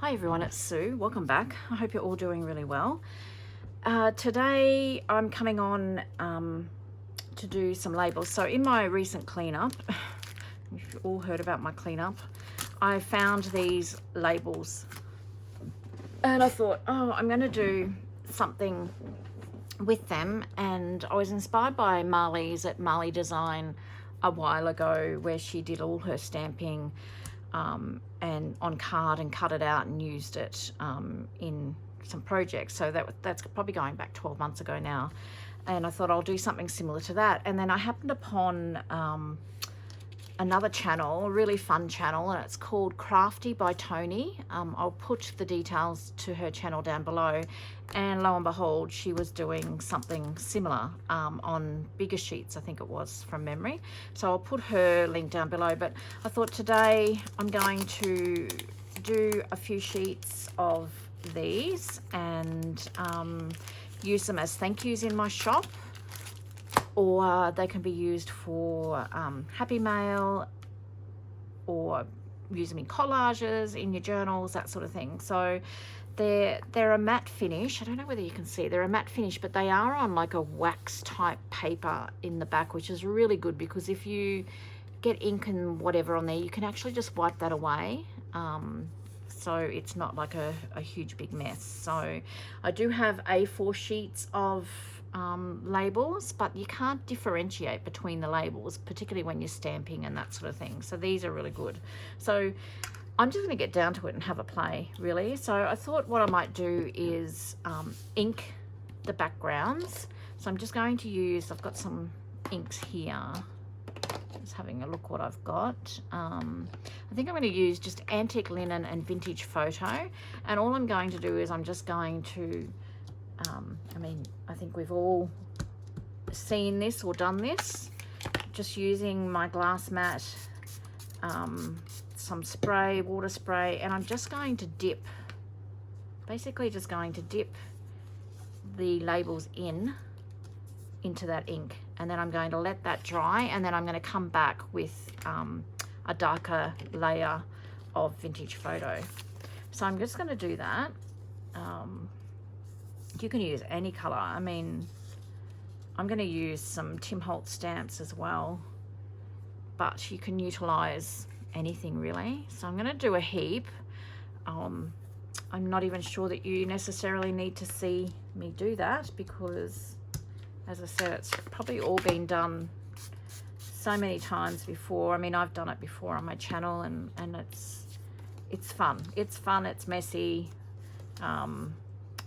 Hi everyone, it's Sue. Welcome back. I hope you're all doing really well. Today I'm coming on to do some labels. So in my recent cleanup, you've all heard about my cleanup, I found these labels and I thought, oh, I'm going to do something with them. And I was inspired by Marlies at Marley Design a while ago, where she did all her stamping and on card and cut it out and used it in some projects. So that's probably going back 12 months ago now. And I thought I'll do something similar to that. And then I happened upon another channel, a really fun channel, and it's called Crafty by Toni. I'll put the details to her channel down below. And lo and behold, she was doing something similar on bigger sheets, I think it was, from memory. So I'll put her link down below. But I thought today I'm going to do a few sheets of these and use them as thank yous in my shop, or they can be used for happy mail, or use them in collages, in your journals, that sort of thing. So they're a matte finish. I don't know whether you can see, they're a matte finish, but they are on like a wax type paper in the back, which is really good because if you get ink and whatever on there, you can actually just wipe that away. So it's not like a huge big mess. So I do have A4 sheets of labels, but you can't differentiate between the labels, particularly when you're stamping and that sort of thing. So these are really good. So I'm just going to get down to it and have a play, really. So I thought what I might do is ink the backgrounds. So I'm just going to use, I've got some inks here. Just having a look what I've got. I think I'm going to use just antique linen and vintage photo. And all I'm going to do is I'm just going to, I mean, I think we've all seen this or done this. Just using my glass mat, some spray, water spray, and I'm just going to dip, basically just going to dip the labels into that ink, and then I'm going to let that dry, and then I'm going to come back with a darker layer of vintage photo. So I'm just going to do that. You can use any color. I mean, I'm going to use some Tim Holtz stamps as well, but you can utilize anything really. So I'm going to do a heap. I'm not even sure that you necessarily need to see me do that, because as I said, it's probably all been done so many times before. I mean, I've done it before on my channel, and it's fun. It's fun, it's messy,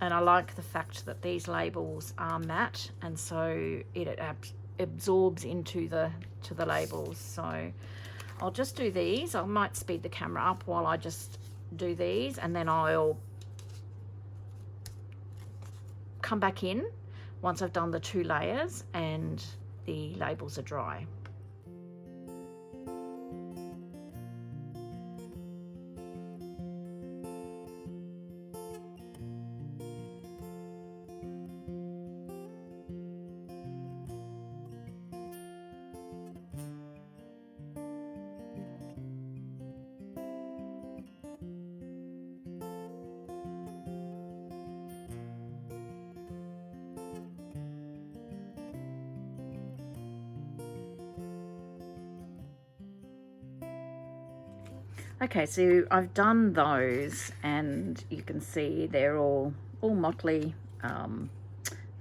and I like the fact that these labels are matte, and so it absorbs into the labels. So I'll just do these. I might speed the camera up while I just do these, and then I'll come back in once I've done the 2 layers and the labels are dry. Okay, so I've done those, and you can see they're all motley.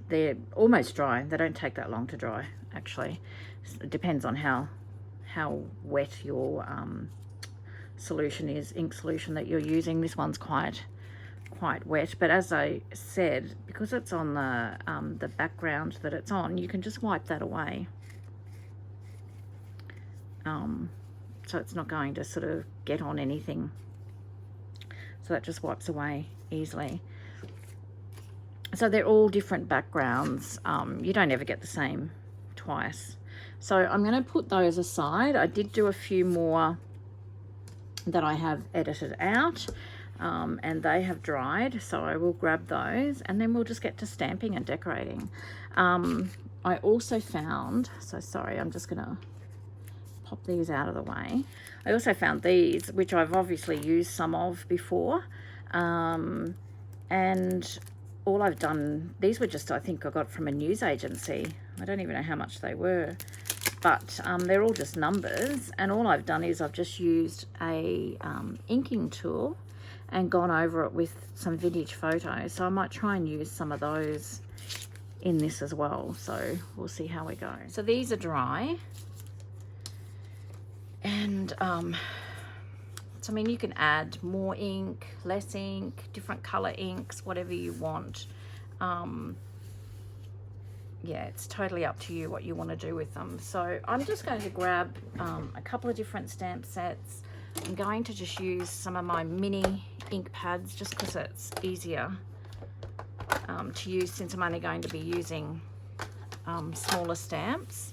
They're almost dry. They don't take that long to dry, actually. It depends on how wet your solution is, ink solution that you're using. This one's quite wet, but as I said, because it's on the background that it's on, you can just wipe that away. So it's not going to sort of get on anything. So that just wipes away easily. So they're all different backgrounds. You don't ever get the same twice. So I'm going to put those aside. I did do a few more that I have edited out, and they have dried. So I will grab those, and then we'll just get to stamping and decorating. I also found, so sorry, I'm just going to pop these out of the way. I also found these, which I've obviously used some of before, And all I've done, these were just, I think I got from a news agency. I don't even know how much they were, but they're all just numbers. And all I've done is I've just used a inking tool and gone over it with some vintage photos. So I might try and use some of those in this as well. So we'll see how we go. So these are dry. And so, I mean, you can add more ink, less ink, different color inks, whatever you want. Yeah, it's totally up to you what you want to do with them. So I'm just going to grab a couple of different stamp sets. I'm going to just use some of my mini ink pads just because it's easier to use, since I'm only going to be using smaller stamps.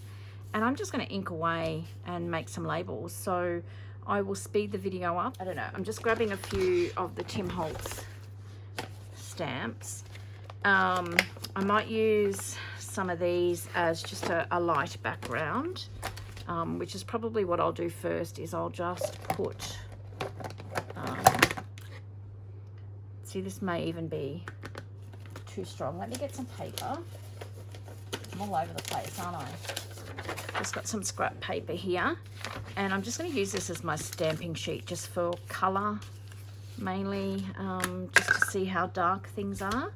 And I'm just going to ink away and make some labels. So I will speed the video up. I don't know, I'm just grabbing a few of the Tim Holtz stamps. I might use some of these as just a light background, which is probably what I'll do first. Is I'll just put, see, this may even be too strong. Let me get some paper. I'm all over the place, aren't I? Just got some scrap paper here, and I'm just going to use this as my stamping sheet just for colour mainly, just to see how dark things are.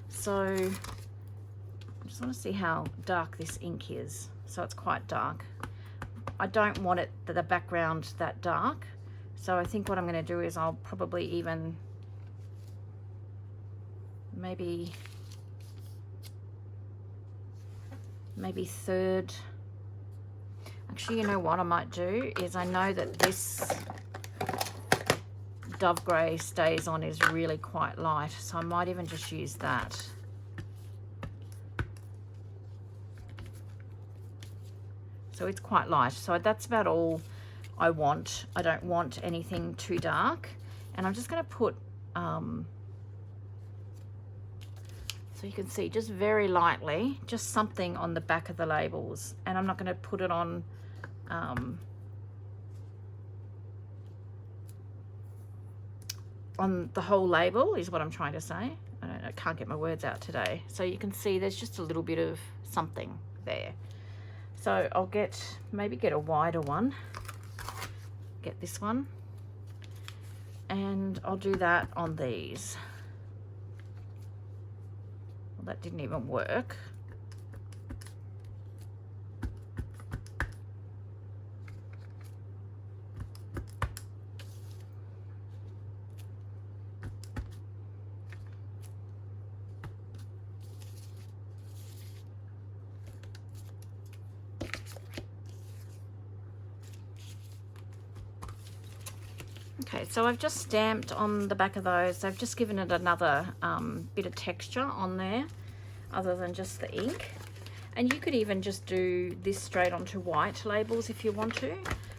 So I just want to see how dark this ink is. So it's quite dark. I don't want it, the background, that dark. So I think what I'm going to do is I'll probably even maybe third. Actually, you know what I might do is, I know that this dove grey stays on is really quite light, so I might even just use that. So it's quite light, so that's about all I want. I don't want anything too dark, and I'm just going to put so you can see, just very lightly, just something on the back of the labels, and I'm not going to put it on the whole label, is what I'm trying to say. I can't get my words out today. So you can see there's just a little bit of something there. So I'll maybe get a wider one, get this one, and I'll do that on these. Well, that didn't even work. Okay, so I've just stamped on the back of those. I've just given it another bit of texture on there, other than just the ink. And you could even just do this straight onto white labels if you want to.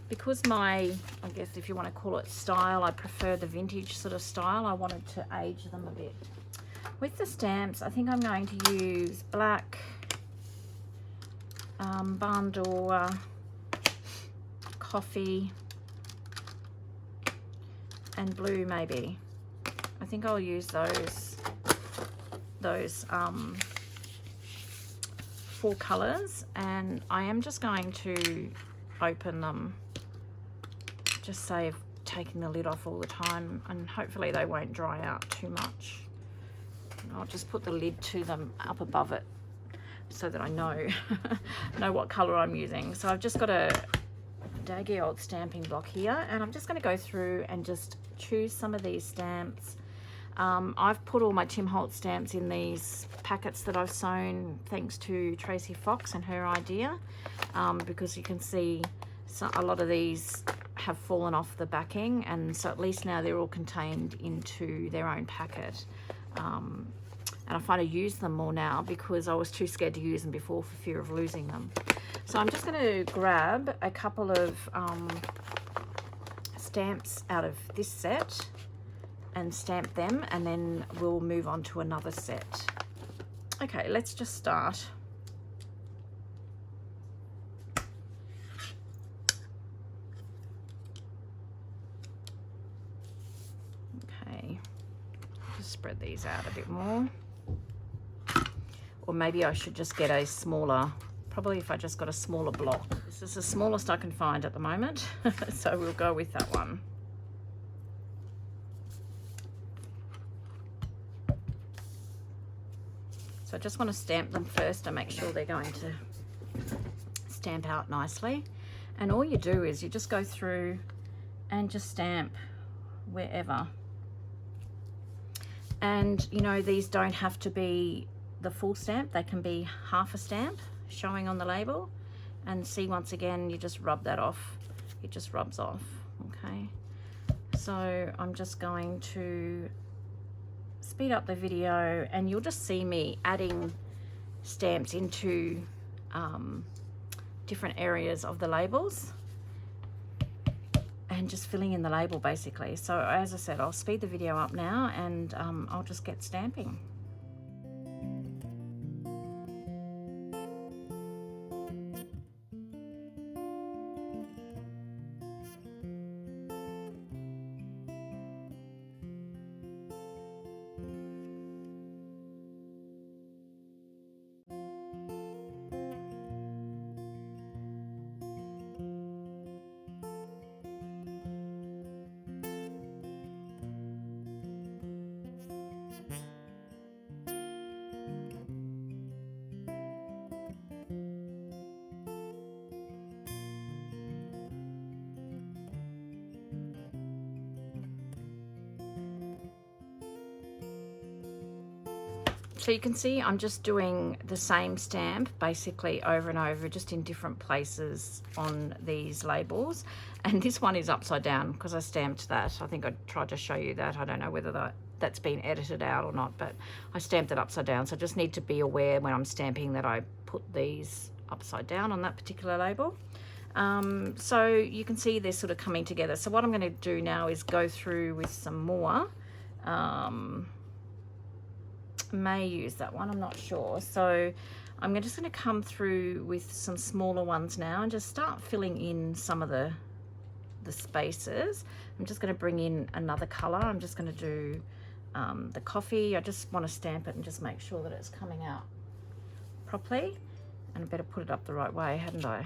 Because I guess if you want to call it style, I prefer the vintage sort of style. I wanted to age them a bit. With the stamps, I think I'm going to use black, barn door, coffee, and blue maybe. I think I'll use those 4 colors, and I am just going to open them, just save taking the lid off all the time, and hopefully they won't dry out too much. And I'll just put the lid to them up above it so that I know what color I'm using. So I've just got a daggy old stamping block here, and I'm just going to go through and just choose some of these stamps. I've put all my Tim Holtz stamps in these packets that I've sewn thanks to Tracy Fox and her idea, because you can see a lot of these have fallen off the backing, and so at least now they're all contained into their own packet. And I find I use them more now because I was too scared to use them before for fear of losing them. So I'm just going to grab a couple of stamps out of this set and stamp them, and then we'll move on to another set. Okay, let's just start. Okay. spread these out a bit more. Or maybe I should just get a smaller, probably if I just got a smaller block. This is the smallest I can find at the moment, so we'll go with that one. So I just want to stamp them first to make sure they're going to stamp out nicely. And all you do is you just go through and just stamp wherever. And you know, these don't have to be the full stamp, they can be half a stamp showing on the label. And see, once again, you just rub that off, it just rubs off. Okay, so I'm just going to speed up the video and you'll just see me adding stamps into different areas of the labels and just filling in the label basically. So as I said, I'll speed the video up now and I'll just get stamping. So you can see I'm just doing the same stamp basically over and over, just in different places on these labels. And this one is upside down because I stamped that. I think I tried to show you that. I don't know whether that's been edited out or not, but I stamped it upside down. So I just need to be aware when I'm stamping that I put these upside down on that particular label. So you can see they're sort of coming together. So what I'm going to do now is go through with some more. May use that one, I'm not sure. So I'm just going to come through with some smaller ones now and just start filling in some of the spaces. I'm just going to bring in another color. I'm just going to do the coffee. I just want to stamp it and just make sure that it's coming out properly. And I better put it up the right way, hadn't I?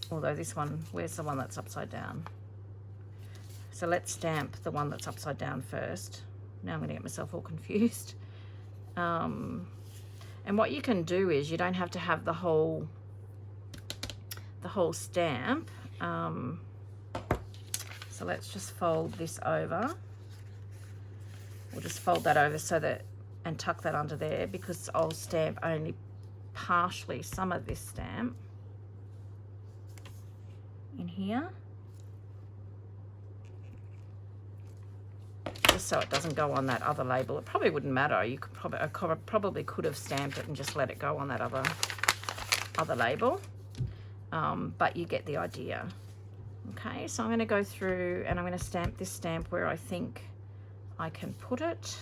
Although this one, where's the one that's upside down? So let's stamp the one that's upside down first. Now I'm going to get myself all confused. And what you can do is you don't have to have the whole stamp. So let's just fold this over. We'll just fold that over so that, and tuck that under there, because I'll stamp only partially some of this stamp in here. Just so it doesn't go on that other label. It probably wouldn't matter. You could probably could have stamped it and just let it go on that other label. But you get the idea. Okay, so I'm going to go through and I'm going to stamp this stamp where I think I can put it.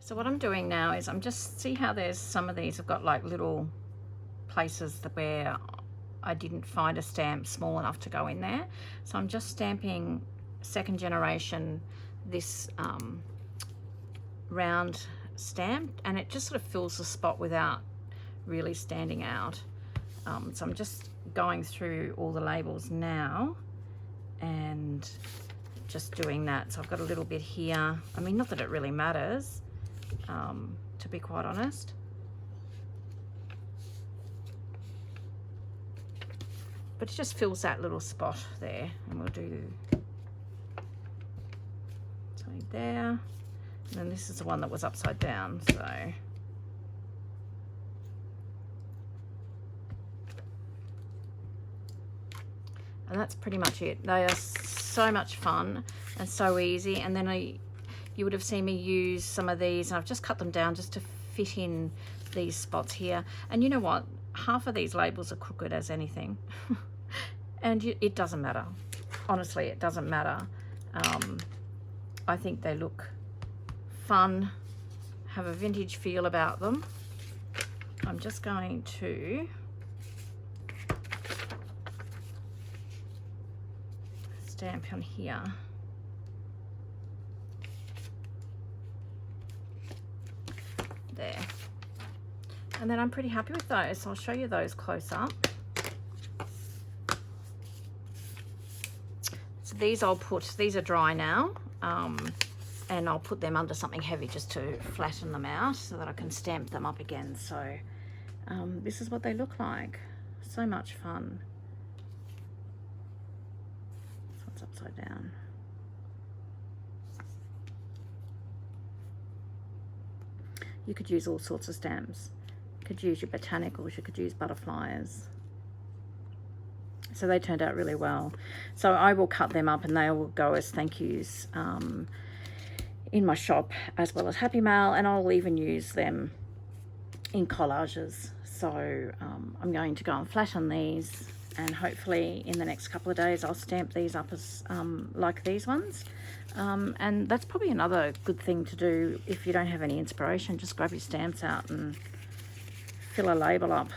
So what I'm doing now is I'm just, see how there's some of these have got like little places where I didn't find a stamp small enough to go in there. So I'm just stamping second generation this round stamp, and it just sort of fills the spot without really standing out. So I'm just going through all the labels now and just doing that. So I've got a little bit here. I mean, not that it really matters, to be quite honest. But it just fills that little spot there. And we'll do something there. And then this is the one that was upside down, so. And that's pretty much it. They are so much fun and so easy. And then you would have seen me use some of these, and I've just cut them down just to fit in these spots here. And you know what? Half of these labels are crooked as anything. And it doesn't matter. Honestly, it doesn't matter. I think they look fun, have a vintage feel about them. I'm just going to stamp on here. There. And then I'm pretty happy with those, so I'll show you those close up. So these these are dry now, and I'll put them under something heavy just to flatten them out so that I can stamp them up again. So this is what they look like. So much fun. This one's upside down. You could use all sorts of stamps. You could use your botanicals, you could use butterflies. So they turned out really well. So I will cut them up and they will go as thank yous in my shop as well as Happy Mail, and I'll even use them in collages. So I'm going to go and flatten these, and hopefully in the next couple of days I'll stamp these up as like these ones. And that's probably another good thing to do if you don't have any inspiration. Just grab your stamps out and fill a label up,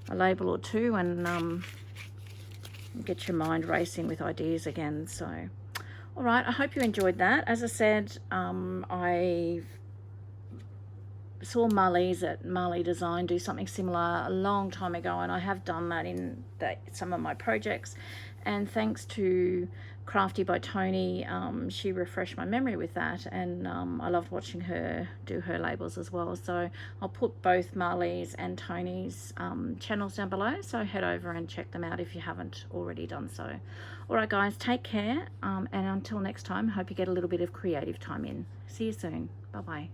a label or two, and get your mind racing with ideas again. So all right, I hope you enjoyed that. As I said, I saw Marlies at Marley Design do something similar a long time ago, and I have done that in some of my projects, and thanks to Crafty by Toni, she refreshed my memory with that, and I loved watching her do her labels as well. So I'll put both Marlies and Toni's channels down below, so head over and check them out if you haven't already done so. All right guys, take care, and until next time, hope you get a little bit of creative time in. See you soon. Bye bye.